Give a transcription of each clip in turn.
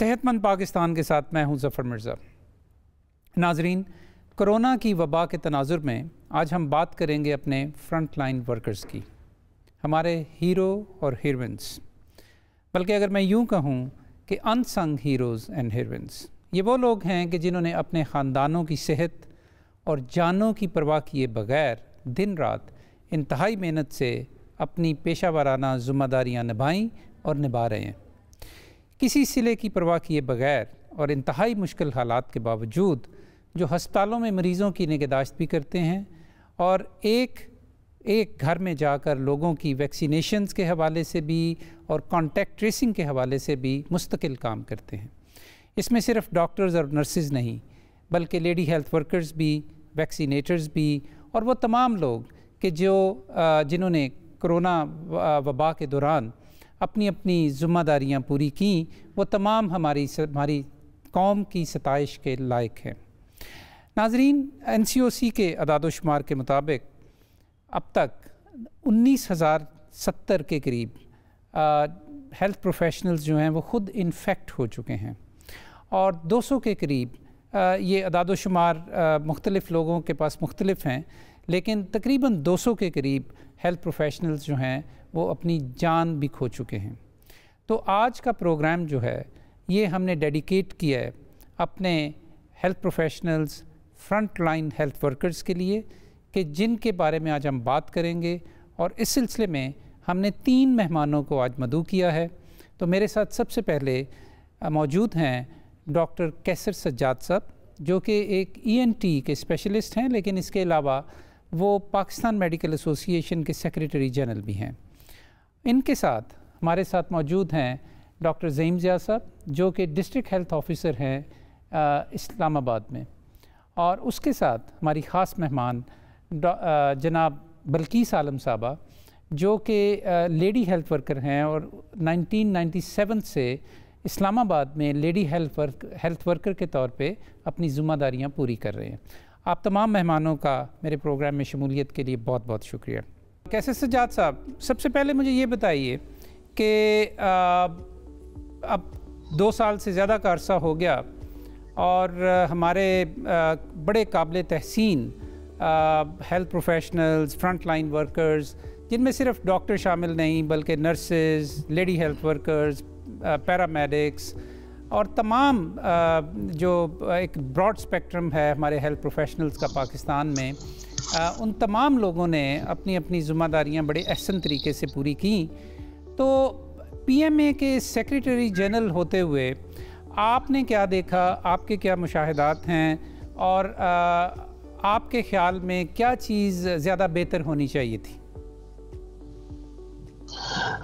صحت مند پاکستان کے ساتھ میں ہوں ظفر مرزا۔ ناظرین، کرونا کی وبا کے تناظر میں آج ہم بات کریں گے اپنے فرنٹ لائن ورکرز کی، ہمارے ہیرو اور ہیروئنس، بلکہ اگر میں یوں کہوں کہ ان سنگ ہیروز اینڈ ہیروئنس، یہ وہ لوگ ہیں کہ جنہوں نے اپنے خاندانوں کی صحت اور جانوں کی پرواہ کیے بغیر دن رات انتہائی محنت سے اپنی پیشہ ورانہ ذمہ داریاں نبھائیں اور نبھا رہے ہیں۔ کسی صلے کی پرواہ کیے بغیر اور انتہائی مشکل حالات کے باوجود جو ہسپتالوں میں مریضوں کی نگہداشت بھی کرتے ہیں اور ایک گھر میں جا کر لوگوں کی ویکسینیشنز کے حوالے سے بھی اور کانٹیکٹ ٹریسنگ کے حوالے سے بھی مستقل کام کرتے ہیں۔ اس میں صرف ڈاکٹرز اور نرسز نہیں بلکہ لیڈی ہیلتھ ورکرز بھی، ویکسینیٹرز بھی، اور وہ تمام لوگ کہ جنہوں نے کرونا وبا کے دوران اپنی اپنی ذمہ داریاں پوری کیں، وہ تمام ہماری قوم کی ستائش کے لائق ہیں۔ ناظرین، NCOC کے اعداد و شمار کے مطابق اب تک 19,070 کے قریب ہیلتھ پروفیشنلز جو ہیں وہ خود انفیکٹ ہو چکے ہیں، اور 200 کے قریب یہ اعداد و شمار مختلف لوگوں کے پاس مختلف ہیں، لیکن تقریباً 200 کے قریب ہیلتھ پروفیشنلز جو ہیں وہ اپنی جان بھی کھو چکے ہیں۔ تو آج کا پروگرام جو ہے یہ ہم نے ڈیڈیکیٹ کیا ہے اپنے health professionals, front line health workers کے لیے، کہ جن کے بارے میں آج ہم بات کریں گے، اور اس سلسلے میں ہم نے 3 مہمانوں کو آج مدعو کیا ہے۔ تو میرے ساتھ سب سے پہلے موجود ہیں ڈاکٹر کیسر سجاد صاحب، جو کہ ایک ENT کے اسپیشلسٹ ہیں، لیکن اس کے علاوہ وہ پاکستان میڈیکل ایسوسی ایشن کے سیکریٹری جنرل بھی ہیں۔ ان کے ساتھ ہمارے ساتھ موجود ہیں ڈاکٹر زعیم ضیاء صاحب، جو کہ ڈسٹرکٹ ہیلتھ آفیسر ہیں اسلام آباد میں، اور اس کے ساتھ ہماری خاص مہمان جناب بلقیس عالم صاحبہ، جو کہ لیڈی ہیلتھ ورکر ہیں اور 1997 سے اسلام آباد میں لیڈی ہیلتھ ورکر کے طور پہ اپنی ذمہ داریاں پوری کر رہے ہیں۔ آپ تمام مہمانوں کا میرے پروگرام میں شمولیت کے لیے بہت بہت شکریہ۔ کیسر سجاد صاحب، سب سے پہلے مجھے یہ بتائیے کہ اب 2 سال سے زیادہ کا عرصہ ہو گیا، اور ہمارے بڑے قابل تحسین health professionals, front line workers, جن میں صرف ڈاکٹر شامل نہیں بلکہ nurses, lady health workers, paramedics, اور تمام جو ایک براڈ اسپیکٹرم ہے ہمارے ہیلتھ پروفیشنلز کا پاکستان میں، ان تمام لوگوں نے اپنی اپنی ذمہ داریاں بڑے احسن طریقے سے پوری کیں۔ تو PMA کے سیکریٹری جنرل ہوتے ہوئے آپ نے کیا دیکھا، آپ کے کیا مشاہدات ہیں، اور آپ کے خیال میں کیا چیز زیادہ بہتر ہونی چاہیے تھی؟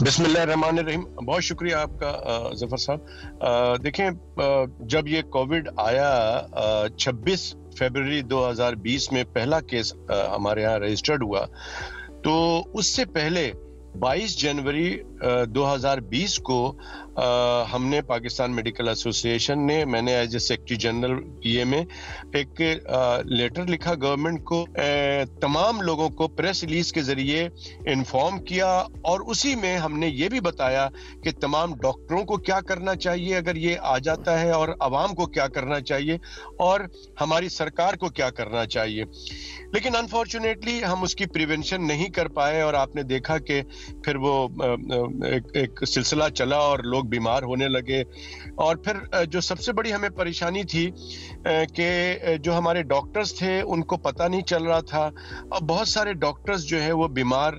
بسم اللہ الرحمن الرحیم۔ بہت شکریہ آپ کا ظفر صاحب۔ دیکھیں، جب یہ کووڈ آیا 26 فروری 2020 میں پہلا کیس ہمارے ہاں رجسٹرڈ ہوا، تو اس سے پہلے 22 جنوری 2020 کو ہم نے پاکستان میڈیکل ایسوسی ایشن نے، میں نے as a secretary general PMA ایک لیٹر لکھا گورنمنٹ کو، تمام لوگوں کو پریس ریلیز کے ذریعے انفارم کیا، اور اسی میں ہم نے یہ بھی بتایا کہ تمام ڈاکٹروں کو کیا کرنا چاہیے اگر یہ آ جاتا ہے، اور عوام کو کیا کرنا چاہیے، اور ہماری سرکار کو کیا کرنا چاہیے۔ لیکن انفارچونیٹلی ہم اس کی پریونشن نہیں کر پائے، اور آپ نے دیکھا کہ پھر وہ ایک سلسلہ چلا اور لوگ بیمار ہونے لگے۔ اور پھر جو سب سے بڑی ہمیں پریشانی تھی کہ جو ہمارے ڈاکٹرز تھے ان کو پتہ نہیں چل رہا تھا، اور بہت سارے ڈاکٹرز جو ہے وہ بیمار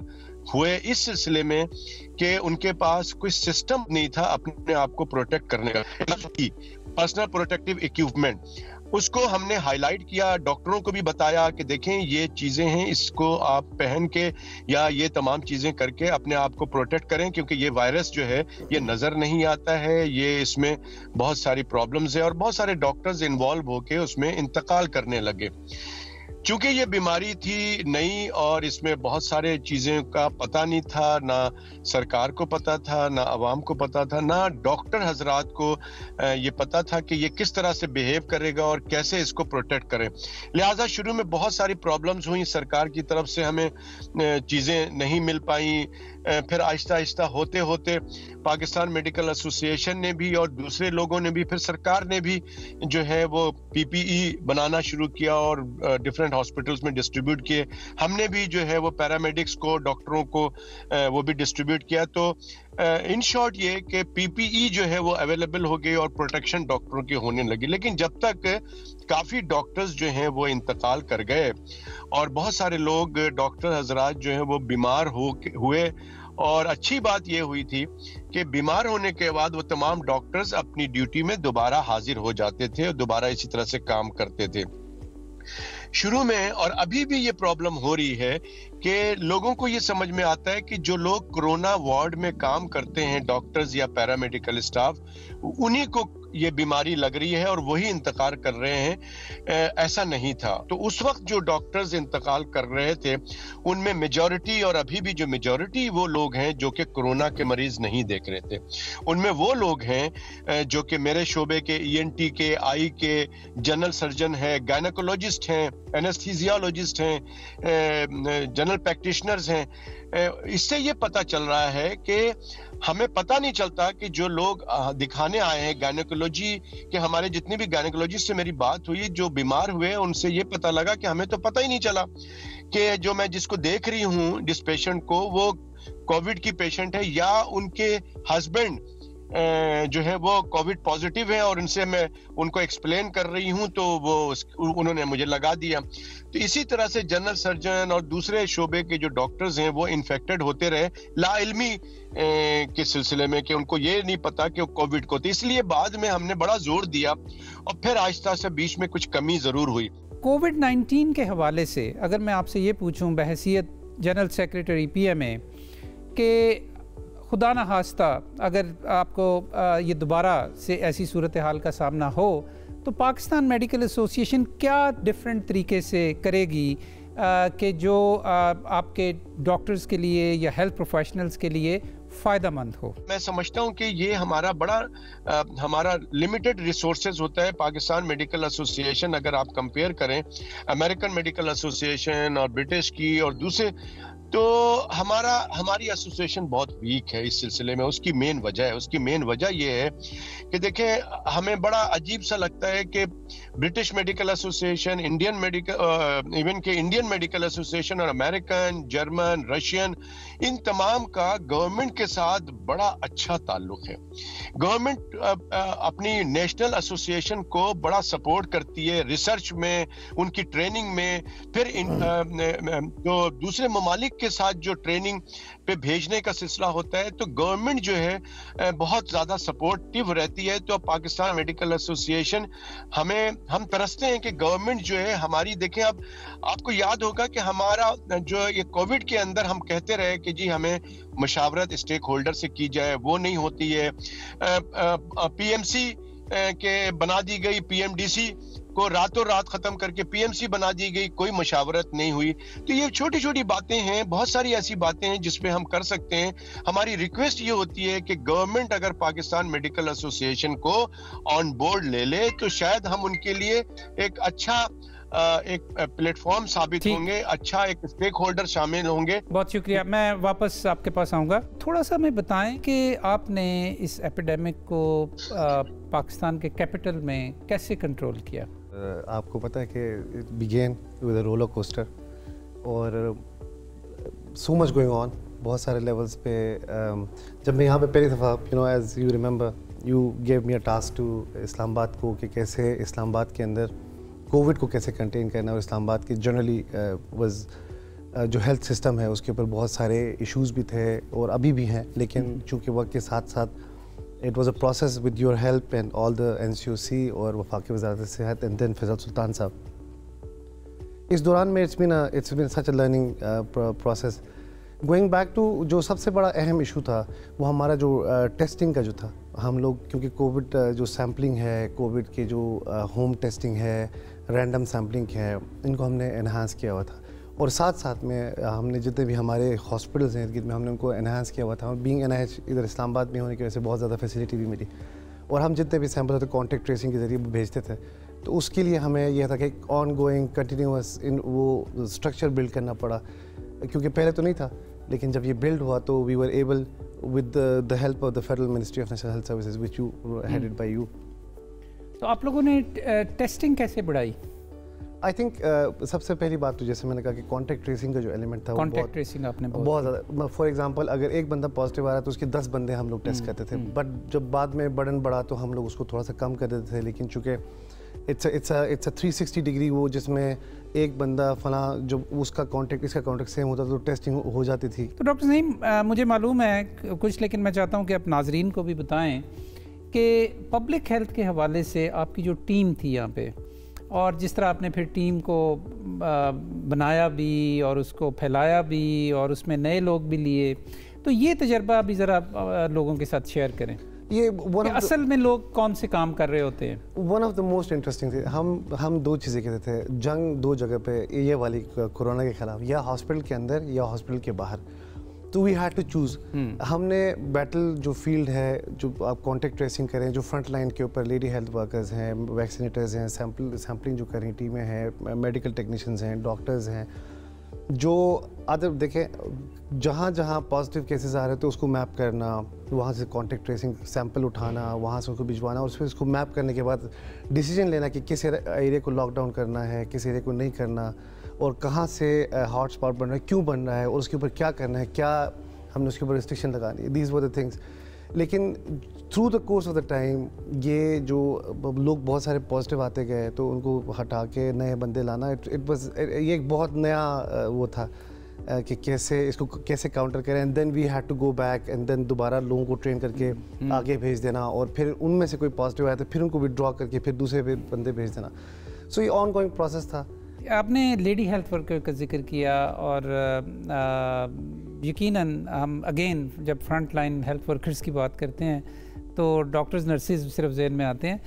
ہوئے اس سلسلے میں کہ ان کے پاس کوئی سسٹم نہیں تھا اپنے آپ کو پروٹیکٹ کرنے کا، پرسنل پروٹیکٹیو اکوپمنٹ۔ اس کو ہم نے ہائی لائٹ کیا، ڈاکٹروں کو بھی بتایا کہ دیکھیں یہ چیزیں ہیں، اس کو آپ پہن کے یا یہ تمام چیزیں کر کے اپنے آپ کو پروٹیکٹ کریں، کیونکہ یہ وائرس جو ہے یہ نظر نہیں آتا ہے، یہ اس میں بہت ساری پرابلمز ہیں، اور بہت سارے ڈاکٹرز انوالو ہو کے اس میں انتقال کرنے لگے۔ چونکہ یہ بیماری تھی نئی اور اس میں بہت سارے چیزیں کا پتہ نہیں تھا، نہ سرکار کو پتہ تھا، نہ عوام کو پتہ تھا، نہ ڈاکٹر حضرات کو یہ پتہ تھا کہ یہ کس طرح سے بیہیو کرے گا اور کیسے اس کو پروٹیکٹ کرے۔ لہٰذا شروع میں بہت ساری پرابلمز ہوئیں، سرکار کی طرف سے ہمیں چیزیں نہیں مل پائیں، फिर आहिस्ता आहिस्ता होते होते पाकिस्तान मेडिकल एसोसिएशन ने भी और दूसरे लोगों ने भी, फिर सरकार ने भी जो है वो पीपीई बनाना शुरू किया और डिफरेंट हॉस्पिटल्स में डिस्ट्रीब्यूट किए। हमने भी जो है वो पैरामेडिक्स को, डॉक्टरों को वो भी डिस्ट्रीब्यूट किया। तो इन शॉर्ट ये कि पीपीई जो है वो अवेलेबल हो गई और प्रोटेक्शन डॉक्टरों की होने लगी। लेकिन जब तक काफ़ी डॉक्टर्स जो हैं वो इंतकाल कर गए और बहुत सारे लोग, डॉक्टर हजरात जो हैं वो बीमार हुए, और अच्छी बात ये हुई थी कि बीमार होने के बाद वो तमाम डॉक्टर्स अपनी ड्यूटी में दोबारा हाजिर हो जाते थे और दोबारा इसी तरह से काम करते थे। शुरू में और अभी भी ये प्रॉब्लम हो रही है कि लोगों को ये समझ में आता है कि जो लोग कोरोना वार्ड में काम करते हैं, डॉक्टर्स या पैरामेडिकल स्टाफ, उन्हीं को ये बीमारी लग रही है और वही इंतकाल कर रहे हैं। ऐसा नहीं था। तो उस वक्त जो डॉक्टर्स इंतकाल कर रहे थे उनमें मेजॉरिटी, और अभी भी जो मेजॉरिटी वो लोग हैं जो कि कोरोना के मरीज नहीं देख रहे थे, उनमें वो लोग हैं जो कि मेरे शोबे के ईएनटी के, आई के, जनरल सर्जन है, गायनेकोलॉजिस्ट हैं, एनेस्थीसियोलॉजिस्ट हैं, जनरल प्रैक्टिशनर्स हैं। इससे ये पता चल रहा है कि हमें पता नहीं चलता कि जो लोग दिखाने आए हैं गायनेकोलॉजी के, हमारे जितने भी गायनेकोलॉजिस्ट से मेरी बात हुई जो बीमार हुए, उनसे ये पता लगा कि हमें तो पता ही नहीं चला कि जो मैं जिसको देख रही हूँ, जिस पेशेंट को, वो कोविड की पेशेंट है या उनके हस्बैंड जो है वो कोविड पॉजिटिव है, और उनसे मैं उनको एक्सप्लेन कर रही हूं तो वो उन्होंने मुझे लगा दिया। तो इसी तरह से जनरल सर्जन और दूसरे शोबे के जो डॉक्टर्स हैं वो इन्फेक्टेड होते रहे लाइल्मी के सिलसिले में कि उनको ये नहीं पता कि वो कोविड को। तो इसलिए बाद में हमने बड़ा जोर दिया और फिर आहिस्ता से बीच में कुछ कमी जरूर हुई। कोविड-19 के हवाले से अगर मैं आपसे ये पूछूं बहैसियत जनरल सेक्रेटरी पीएमए कि खुदा न खास्ता अगर आपको ये दोबारा से ऐसी सूरत हाल का सामना हो तो पाकिस्तान मेडिकल एसोसिएशन क्या डिफरेंट तरीके से करेगी कि जो आपके डॉक्टर्स के लिए या हेल्थ प्रोफेशनल्स के लिए फ़ायदेमंद हो? मैं समझता हूँ कि ये हमारा बड़ा हमारा लिमिटेड रिसोर्सेज होता है। पाकिस्तान मेडिकल एसोसिएशन अगर आप कंपेयर करें अमेरिकन मेडिकल एसोसिएशन और ब्रिटिश की और दूसरे, तो हमारी एसोसिएशन बहुत वीक है इस सिलसिले में। उसकी मेन वजह ये है कि देखें, हमें बड़ा अजीब सा लगता है कि British medical association, Indian medical association और अमेरिकन, जर्मन, रशियन, इन तमाम का गवर्नमेंट के साथ बड़ा अच्छा ताल्लुक है। गवर्नमेंट अपनी नेशनल एसोसिएशन को बड़ा सपोर्ट करती है रिसर्च में, उनकी ट्रेनिंग में, फिर जो दूसरे ममालिक के साथ जो ट्रेनिंग पे भेजने का सिलसिला होता है, तो गवर्नमेंट जो है बहुत ज्यादा सपोर्टिव रहती है। तो पाकिस्तान मेडिकल एसोसिएशन हम तरसते हैं कि गवर्नमेंट जो है हमारी, देखें अब आपको याद होगा कि हमारा जो ये कोविड के अंदर हम कहते रहे कि जी हमें मशावरत स्टेक होल्डर से की जाए, वो नहीं होती है। पीएमसी के बना दी गई, पीएमडीसी को रातों रात खत्म करके पीएमसी बना दी गई, कोई मशावरत नहीं हुई। तो ये छोटी छोटी बातें हैं, बहुत सारी ऐसी बातें हैं जिसपे हम कर सकते हैं। हमारी रिक्वेस्ट ये होती है कि गवर्नमेंट अगर पाकिस्तान मेडिकल एसोसिएशन को ऑन बोर्ड ले ले तो शायद हम उनके लिए एक अच्छा एक प्लेटफॉर्म साबित होंगे, अच्छा एक स्टेक होल्डर शामिल होंगे। बहुत शुक्रिया। मैं वापस आपके पास आऊँगा। थोड़ा सा हमें बताएं कि आपने इस एपिडेमिक को पाकिस्तान के कैपिटल में कैसे कंट्रोल किया? आपको पता है कि it began with a roller coaster और सो मच गोइंग ऑन, बहुत सारे लेवल्स पे। जब मैं यहाँ पे पहली दफ़ा as you remember you gave me a task to Islamabad को कि कैसे इस्लामाबाद के अंदर कोविड को कैसे कंटेन करना, और इस्लामाबाद की जनरली जो हेल्थ सिस्टम है उसके ऊपर बहुत सारे इश्यूज़ भी थे और अभी भी हैं, लेकिन चूँकि वक्त के साथ साथ it was a process with your help and all the NCOC और वफाकी वज़ारत सेहत एंड देन फैसल सुल्तान साहब। इस दौरान में it's been such a learning process. Going back to जो सबसे बड़ा अहम इशू था वो हमारा जो टेस्टिंग का जो था। हम लोग क्योंकि कोविड जो सैम्पलिंग है, कोविड की जो होम टेस्टिंग है, रैंडम सैम्पलिंग है, इनको हमने एनहांस किया हुआ था और साथ साथ में हमने जितने भी हमारे हॉस्पिटल्स हैं इर्द में हमने उनको एनहांस किया हुआ था। और बीइंग NIH इधर इस्लामाबाद में होने की वजह से बहुत ज़्यादा फैसिलिटी भी मिली और हम जितने भी सैंपल होते कॉन्टैक्ट ट्रेसिंग के ज़रिए भेजते थे। तो उसके लिए हमें यह था कि ऑन गोइंग कंटिन्यूस वो स्ट्रक्चर बिल्ड करना पड़ा, क्योंकि पहले तो नहीं था। लेकिन जब ये बिल्ड हुआ तो we were able with the help of the Federal Ministry of National Health Services, which you headed by you. तो आप लोगों ने टेस्टिंग कैसे बढ़ाई? आई थिंक सबसे पहली बात तो जैसे मैंने कहा कि कॉन्टैक्ट ट्रेसिंग का जो एलिमेंट था कॉन्टैक्ट ट्रेसिंग आपने बहुत ज़्यादा. फॉर एग्जांपल अगर एक बंदा पॉजिटिव आ रहा है तो उसके 10 बंदे हम लोग टेस्ट करते थे, बट जब बाद में बर्डन बढ़ा तो हम लोग उसको थोड़ा सा कम कर देते थे. लेकिन चूँकि इट्स अ 360 डिग्री वो, जिसमें एक बंदा फला जो उसका कॉन्टैक्ट इसका कॉन्टैक्ट सेम होता तो टेस्टिंग हो जाती थी. तो डॉक्टर नईम, मुझे मालूम है कुछ, लेकिन मैं चाहता हूँ कि आप नाजरीन को भी बताएं कि पब्लिक हेल्थ के हवाले से आपकी जो टीम थी यहाँ पे, और जिस तरह आपने फिर टीम को बनाया भी और उसको फैलाया भी और उसमें नए लोग भी लिए, तो ये तजर्बा अभी ज़रा लोगों के साथ शेयर करें. ये असल में लोग कौन से काम कर रहे होते हैं? One of the most interesting थी. हम दो चीज़ें कहते थे, जंग दो जगह पे, ये वाली कोरोना के खिलाफ, या हॉस्पिटल के अंदर या हॉस्पिटल के बाहर. तो वी हैड टू चूज़. हमने बैटल जो फील्ड है, जो आप कॉन्टैक्ट ट्रेसिंग करें, जो फ्रंट लाइन के ऊपर लेडी हेल्थ वर्कर्स हैं, वैक्सीनेटर्स हैं, सैम्पलिंग जो करें टीमें हैं, मेडिकल टेक्नीशियंस हैं, डॉक्टर्स हैं, जो अदर देखें जहाँ जहाँ पॉजिटिव केसेस आ रहे थे उसको मैप करना, वहाँ से कॉन्टैक्ट ट्रेसिंग सैंपल उठाना, वहाँ से उसको भिजवाना, और फिर उसको मैप करने के बाद डिसीजन लेना कि किस एरिया को लॉकडाउन करना है, किस एरिया को नहीं करना, और कहाँ से हॉट स्पॉट बन रहा है, क्यों बन रहा है, और उसके ऊपर क्या करना है, क्या हमने उसके ऊपर रिस्ट्रिक्शन लगानी है. These were the things. लेकिन through the course of the time ये जो लोग बहुत सारे पॉजिटिव आते गए तो उनको हटा के नए बंदे लाना, इट वाज ये एक बहुत नया वो था कि कैसे इसको कैसे काउंटर करें. And then we had to go back and then दोबारा लोगों को ट्रेन करके आगे भेज देना, और फिर उनमें से कोई पॉजिटिव आया तो फिर उनको विड्रॉ करके फिर दूसरे बंदे भेज देना. सो ये ऑन गोइंग प्रोसेस था. आपने लेडी हेल्थ वर्कर का जिक्र किया, और यकीनन हम अगेन जब फ्रंट लाइन हेल्थ वर्कर्स की बात करते हैं तो डॉक्टर्स नर्सिस सिर्फ ज़हन में आते हैं.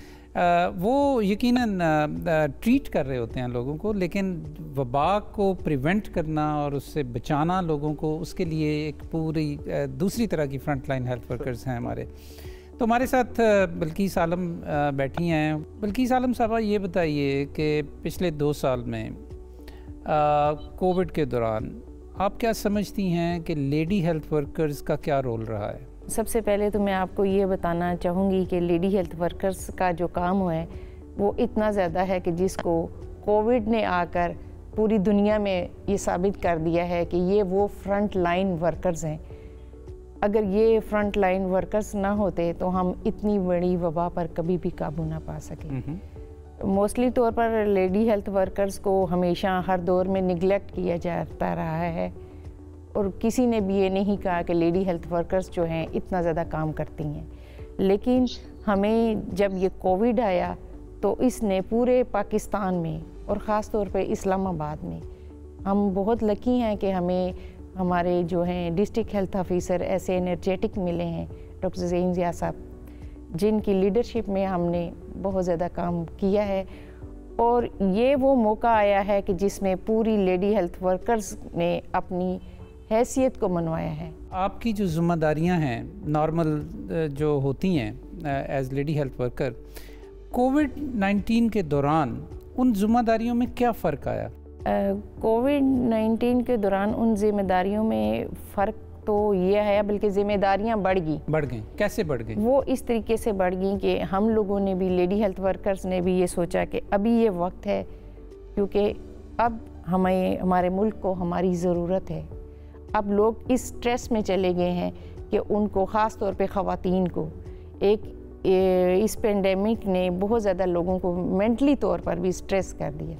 वो यकीनन ट्रीट कर रहे होते हैं लोगों को, लेकिन वबा को प्रिवेंट करना और उससे बचाना लोगों को, उसके लिए एक पूरी दूसरी तरह की फ्रंट लाइन हेल्थ वर्कर्स हैं हमारे. तो हमारे साथ बल्कीस आलम बैठी हैं. बल्कीस आलम साहबा, ये बताइए कि पिछले 2 साल में कोविड के दौरान आप क्या समझती हैं कि लेडी हेल्थ वर्कर्स का क्या रोल रहा है? सबसे पहले तो मैं आपको ये बताना चाहूँगी कि लेडी हेल्थ वर्कर्स का जो काम है वो इतना ज़्यादा है कि जिसको कोविड ने आकर पूरी दुनिया में ये साबित कर दिया है कि ये वो फ्रंट लाइन वर्कर्स हैं. अगर ये फ्रंट लाइन वर्कर्स ना होते तो हम इतनी बड़ी वबा पर कभी भी काबू ना पा सके. मोस्टली तौर पर लेडी हेल्थ वर्कर्स को हमेशा हर दौर में निगलेक्ट किया जाता रहा है, और किसी ने भी ये नहीं कहा कि लेडी हेल्थ वर्कर्स जो हैं इतना ज़्यादा काम करती हैं. लेकिन हमें जब ये कोविड आया तो इसने पूरे पाकिस्तान में और ख़ास तौर पे इस्लामाबाद में, हम बहुत लकी हैं कि हमें हमारे जो हैं डिस्ट्रिक्ट हेल्थ ऑफिसर ऐसे एनर्जेटिक मिले हैं, डॉक्टर ज़हीन ज़िया साहब, जिनकी लीडरशिप में हमने बहुत ज़्यादा काम किया है. और ये वो मौका आया है कि जिसमें पूरी लेडी हेल्थ वर्कर्स ने अपनी हैसियत को मनवाया है. आपकी जो ज़िम्मेदारियां हैं नॉर्मल जो होती हैं एज लेडी हेल्थ वर्कर, कोविड-19 के दौरान उन ज़िम्मेदारियों में क्या फ़र्क आया? कोविड-19 के दौरान उन जिम्मेदारियों में फ़र्क तो ये है, बल्कि जिम्मेदारियां बढ़ गई. कैसे बढ़ गई? वो इस तरीके से बढ़ गई कि हम लोगों ने भी, लेडी हेल्थ वर्कर्स ने भी ये सोचा कि अभी ये वक्त है, क्योंकि अब हमें हमारे मुल्क को हमारी ज़रूरत है. अब लोग इस स्ट्रेस में चले गए हैं कि उनको, ख़ास तौर पे ख़वातीन को, इस पेंडेमिक ने बहुत ज़्यादा लोगों को मेंटली तौर पर भी स्ट्रेस कर दिया.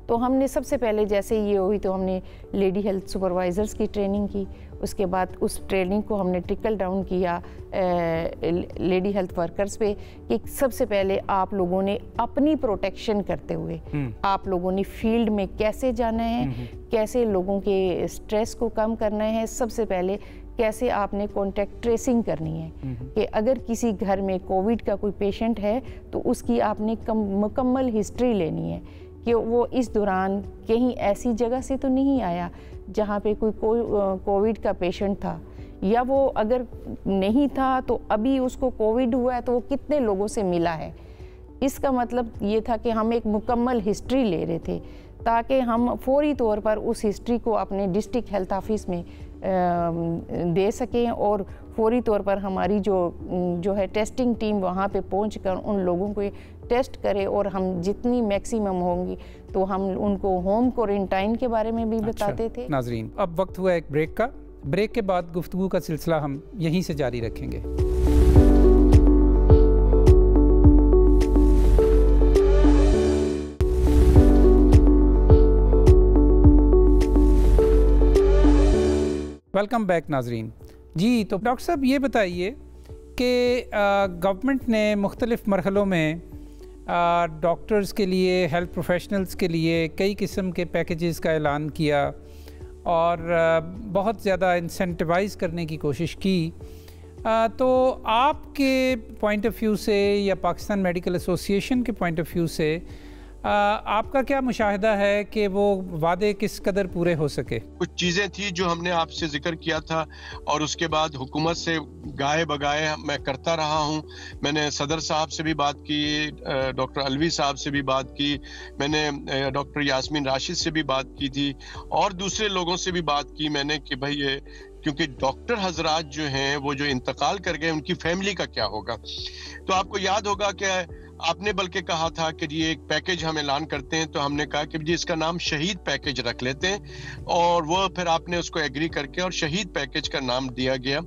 तो हमने सबसे पहले जैसे ये हुई तो हमने लेडी हेल्थ सुपरवाइज़र्स की ट्रेनिंग की. उसके बाद उस ट्रेनिंग को हमने ट्रिकल डाउन किया लेडी हेल्थ वर्कर्स पे कि सबसे पहले आप लोगों ने अपनी प्रोटेक्शन करते हुए आप लोगों ने फील्ड में कैसे जाना है, कैसे लोगों के स्ट्रेस को कम करना है. सबसे पहले कैसे आपने कॉन्टैक्ट ट्रेसिंग करनी है कि अगर किसी घर में कोविड का कोई पेशेंट है तो उसकी आपने मुकम्मल हिस्ट्री लेनी है कि वो इस दौरान कहीं ऐसी जगह से तो नहीं आया जहाँ पे कोई कोविड का पेशेंट था, या वो अगर नहीं था तो अभी उसको कोविड हुआ है तो वो कितने लोगों से मिला है. इसका मतलब ये था कि हम एक मुकम्मल हिस्ट्री ले रहे थे ताकि हम फौरी तौर पर उस हिस्ट्री को अपने डिस्ट्रिक्ट हेल्थ ऑफिस में दे सकें और फौरी तौर पर हमारी जो है टेस्टिंग टीम वहाँ पे पहुंचकर उन लोगों को टेस्ट करे और हम जितनी मैक्सिमम होंगी तो हम उनको होम क्वारंटाइन के बारे में भी बताते थे। नाजरीन, अब वक्त हुआ एक ब्रेक का। ब्रेक के बाद गुफ्तगू का सिलसिला हम यहीं से जारी रखेंगे। वेलकम बैक नाजरीन। जी, तो डॉक्टर साहब ये बताइए कि गवर्नमेंट ने मुख्तलिफ़ मरहलों में डॉक्टर्स के लिए, हेल्थ प्रोफेशनल्स के लिए कई किस्म के पैकेजेस का ऐलान किया और बहुत ज़्यादा इंसेंटिवाइज़ करने की कोशिश की। तो आपके पॉइंट ऑफ व्यू से या पाकिस्तान मेडिकल एसोसिएशन के पॉइंट ऑफ व्यू से आपका क्या मुशाहिदा है कि वो वादे किस कदर पूरे हो सके? कुछ चीज़ें थी जो हमने आपसे जिक्र किया था और उसके बाद हुकूमत से गाए बगाए मैं करता रहा हूँ। मैंने सदर साहब से भी बात की, डॉक्टर अलवी साहब से भी बात की, मैंने डॉक्टर यास्मीन राशिद से भी बात की थी और दूसरे लोगों से भी बात की मैंने कि भाई ये, क्योंकि डॉक्टर हजरात जो हैं वो जो इंतकाल कर गए उनकी फैमिली का क्या होगा। तो आपको याद होगा कि आपने बल्कि कहा था कि ये एक पैकेज हम ऐलान करते हैं, तो हमने कहा कि जी इसका नाम शहीद पैकेज रख लेते हैं और वो फिर आपने उसको एग्री करके और शहीद पैकेज का नाम दिया गया।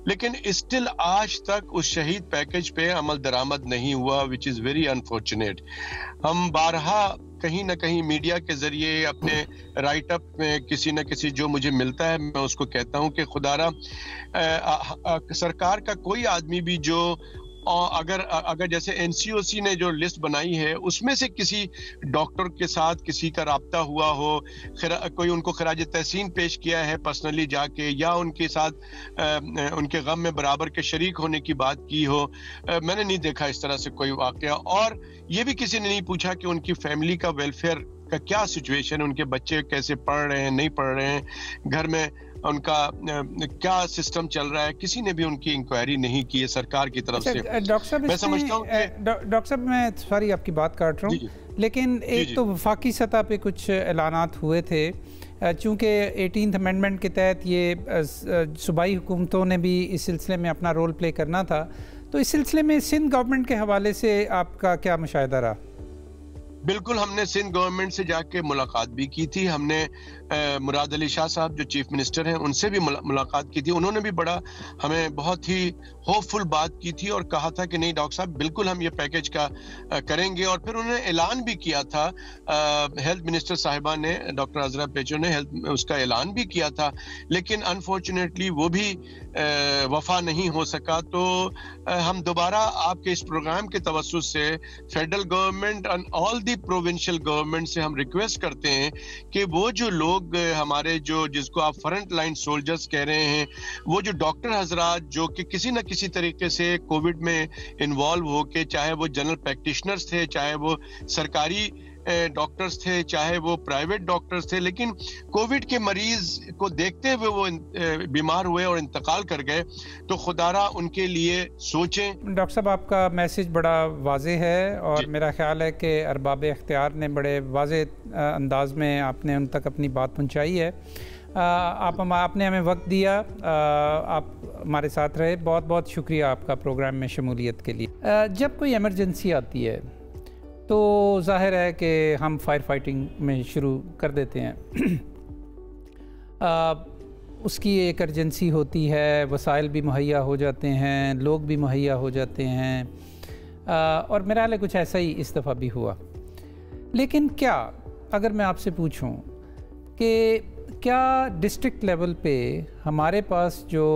लेकिन स्टिल आज तक उस शहीद पैकेज पे अमल दरामद नहीं हुआ, विच इज़ वेरी अनफॉर्चुनेट। हम बारहा कहीं ना कहीं मीडिया के जरिए अपने राइट अप में किसी न किसी जो मुझे मिलता है मैं उसको कहता हूं कि खुदारा सरकार का कोई आदमी भी जो अगर जैसे एनसीओसी ने जो लिस्ट बनाई है उसमें से किसी डॉक्टर के साथ किसी का राब्ता हुआ हो, कोई उनको खराज तहसीन पेश किया है पर्सनली जाके, या उनके साथ उनके गम में बराबर के शरीक होने की बात की हो, मैंने नहीं देखा इस तरह से कोई वाकया। और ये भी किसी ने नहीं पूछा कि उनकी फैमिली का वेलफेयर का क्या सिचुएशन, उनके बच्चे कैसे पढ़ रहे हैं, नहीं पढ़ रहे हैं, घर में उनका क्या सिस्टम चल रहा है, किसी ने भी उनकी इंक्वायरी नहीं की है सरकार की तरफ से। डॉक्टर साहब, मैं समझता हूँ डॉक्टर साहब, मैं सॉरी आपकी बात काट रहा हूँ, लेकिन एक तो वफाकी सतह पे कुछ ऐलानात हुए थे, चूँकि 18th अमेंडमेंट के तहत ये सूबाई हुकूमतों ने भी इस सिलसिले में अपना रोल प्ले करना था, तो इस सिलसिले में सिंध गवर्नमेंट के हवाले से आपका क्या मुशाहिदा रहा? बिल्कुल, हमने सिंध गवर्नमेंट से जाके मुलाकात भी की थी। हमने मुराद अली शाह साहब जो चीफ मिनिस्टर हैं उनसे भी मुलाकात की थी। उन्होंने भी बड़ा हमें बहुत ही होपफुल बात की थी और कहा था कि नहीं डॉक्टर साहब बिल्कुल हम ये पैकेज का करेंगे। और फिर उन्होंने ऐलान भी किया था, हेल्थ मिनिस्टर साहिबा ने, डॉक्टर अजरा पेचो ने उसका ऐलान भी किया था, लेकिन अनफॉर्चुनेटली वो भी वफा नहीं हो सका। तो हम दोबारा आपके इस प्रोग्राम के तवस्सुस से federal government and all the provincial government से हम रिक्वेस्ट करते हैं कि वो जो लोग हमारे जो जिसको आप फ्रंट लाइन सोल्जर्स कह रहे हैं, वो जो डॉक्टर हजरात जो कि किसी न किसी तरीके से कोविड में इन्वॉल्व होके, चाहे वो जनरल प्रैक्टिशनर्स थे, चाहे वो सरकारी डॉक्टर्स थे, चाहे वो प्राइवेट डॉक्टर्स थे, लेकिन कोविड के मरीज को देखते हुए वो बीमार हुए और इंतकाल कर गए, तो खुदारा उनके लिए सोचें। डॉक्टर साहब, आपका मैसेज बड़ा वाज़े है और मेरा ख्याल है कि अरबाब इख्तियार ने बड़े वाज़े अंदाज में आपने उन तक अपनी बात पहुंचाई है। आपने हमें वक्त दिया, आप हमारे साथ रहे, बहुत बहुत शुक्रिया आपका प्रोग्राम में शमूलियत के लिए। जब कोई एमरजेंसी आती है तो ज़ाहिर है कि हम फायर फाइटिंग में शुरू कर देते हैं। उसकी एक अर्जेंसी होती है, वसाइल भी मुहैया हो जाते हैं, लोग भी मुहैया हो जाते हैं, और मेरा ख्याल है कुछ ऐसा ही इस दफ़ा भी हुआ। लेकिन क्या अगर मैं आपसे पूछूं कि क्या डिस्ट्रिक्ट लेवल पे हमारे पास जो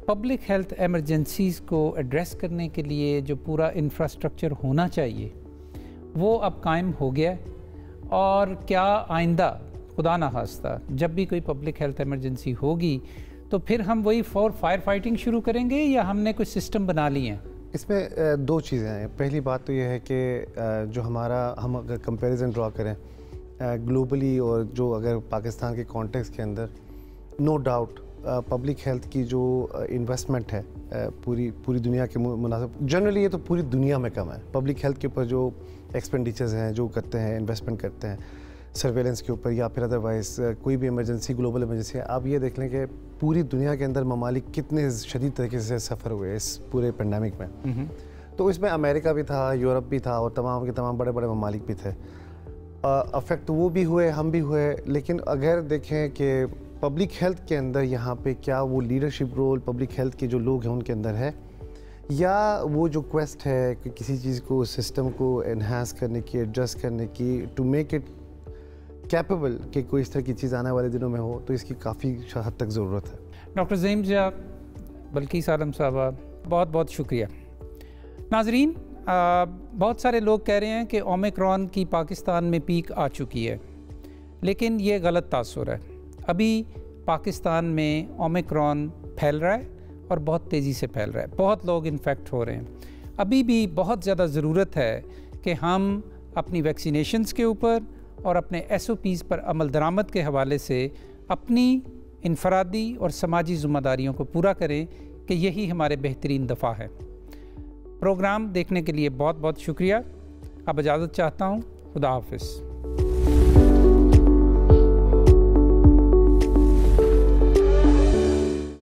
पब्लिक हेल्थ एमरजेंसीज़ को एड्रेस करने के लिए जो पूरा इंफ्रास्ट्रक्चर होना चाहिए वो अब कायम हो गया है? और क्या आइंदा खुदा ना खास्ता जब भी कोई पब्लिक हेल्थ एमरजेंसी होगी तो फिर हम वही फायर फाइटिंग शुरू करेंगे या हमने कुछ सिस्टम बना लिए हैं? इसमें दो चीज़ें हैं। पहली बात तो ये है कि जो हम अगर कंपैरिजन ड्रॉ करें ग्लोबली और जो अगर पाकिस्तान के कॉन्टेक्स्ट के अंदर, नो डाउट पब्लिक हेल्थ की जो इन्वेस्टमेंट है पूरी दुनिया के मुनासिब, जनरली ये तो पूरी दुनिया में कम है। पब्लिक हेल्थ के ऊपर जो एक्सपेंडिचर्स हैं, जो करते हैं, इन्वेस्टमेंट करते हैं, सर्वेलेंस के ऊपर या फिर अदरवाइज कोई भी इमरजेंसी, ग्लोबल इमरजेंसी है, आप ये देख लें कि पूरी दुनिया के अंदर ममालिक कितने शदीद तरीके से सफ़र हुए इस पूरे पेंडेमिक में। तो इसमें अमेरिका भी था, यूरोप भी था और तमाम के तमाम बड़े बड़े ममालिक भी थे। अफेक्ट वो भी हुए, हम भी हुए, लेकिन अगर देखें कि पब्लिक हेल्थ के अंदर यहाँ पे क्या वो लीडरशिप रोल पब्लिक हेल्थ के जो लोग हैं उनके अंदर है, या वो जो क्वेस्ट है कि किसी चीज़ को, सिस्टम को एनहांस करने की, एडजस्ट करने की, टू मेक इट कैपेबल कि कोई इस तरह की चीज़ आने वाले दिनों में हो, तो इसकी काफ़ी हद तक ज़रूरत है। डॉक्टर ज़हीम जिया, बल्कीस आलम साहबा, बहुत बहुत शुक्रिया। नाजरीन, बहुत सारे लोग कह रहे हैं कि ओमिक्रॉन की पाकिस्तान में पीक आ चुकी है, लेकिन ये गलत तासुर है। अभी पाकिस्तान में ओमिक्रॉन फैल रहा है और बहुत तेज़ी से फैल रहा है, बहुत लोग इन्फेक्ट हो रहे हैं। अभी भी बहुत ज़्यादा ज़रूरत है कि हम अपनी वैक्सीनेशंस के ऊपर और अपने SOPs पर अमल दरामद के हवाले से अपनी इनफरादी और समाजी ज़िम्मेदारियों को पूरा करें कि यही हमारे बेहतरीन दफ़ा है। प्रोग्राम देखने के लिए बहुत बहुत शुक्रिया। अब इजाज़त चाहता हूँ। खुदा हाफ़िज़।